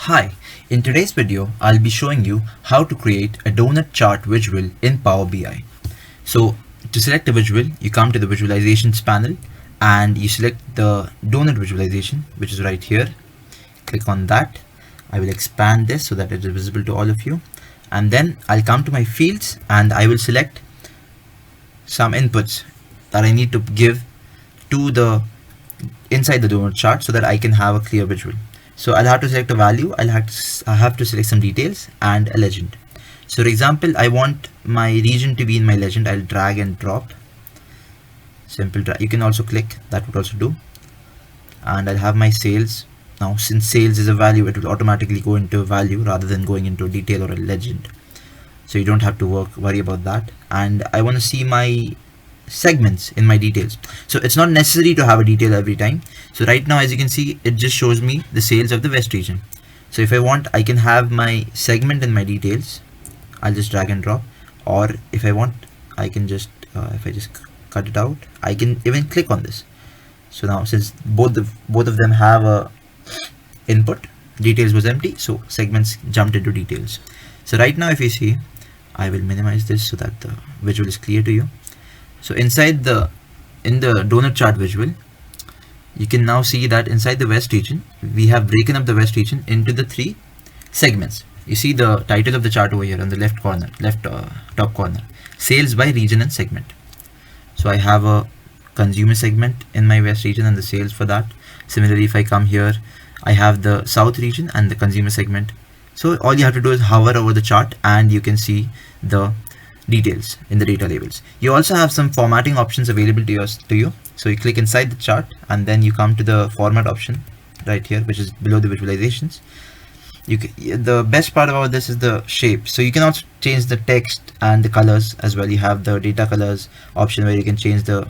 Hi, in today's video, I'll be showing you how to create a donut chart visual in Power BI. So to select a visual, you come to the visualizations panel and you select the donut visualization, which is right here. Click on that. I will expand this so that it is visible to all of you. And then I'll come to my fields and I will select some inputs that I need to give to the inside the donut chart so that I can have a clear visual. So I'll have to select a value, I have to select some details and a legend. So for example, I want my region to be in my legend. I'll drag and drop. Simple drag. You can also click, that would also do. And I'll have my sales. Now since sales is a value, it will automatically go into a value rather than going into a detail or a legend. So you don't have to worry about that. And I want to see my segments in my details. So it's not necessary to have a detail every time. So right now, as you can see, it just shows me the sales of the West region. So if I want, I can have my segment in my details. I'll just drag and drop, or if I want, I can just if I just cut it out, I can even click on this. So now since both of them have a input, details was empty, so segments jumped into details. So right now, if you see, I will minimize this so that the visual is clear to you. So in the donut chart visual, you can now see that inside the West region, we have broken up the West region into the 3 segments. You see the title of the chart over here on the left corner, top corner, sales by region and segment. So I have a consumer segment in my West region and the sales for that. Similarly, if I come here, I have the South region and the consumer segment. So all you have to do is hover over the chart and you can see the details in the data labels. You also have some formatting options available to you. So you click inside the chart and then you come to the format option right here, which is below the visualizations. The best part about this is the shape. So you can also change the text and the colors as well. You have the data colors option where you can change the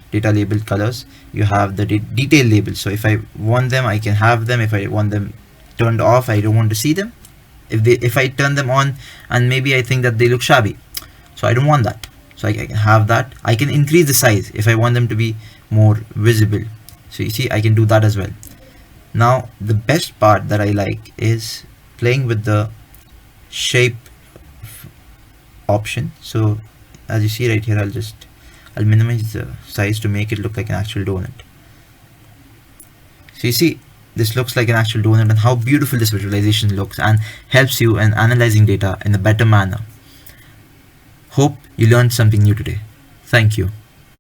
data label colors. You have the detail labels. So if I want them, I can have them. If I want them turned off, I don't want to see them. If I turn them on and maybe I think that they look shabby, so I don't want that. So I can have that. I can increase the size if I want them to be more visible. So you see, I can do that as well. Now the best part that I like is playing with the shape option. So as you see right here, I'll minimize the size to make it look like an actual donut. So you see, this looks like an actual donut, and how beautiful this visualization looks and helps you in analyzing data in a better manner. Hope you learned something new today. Thank you.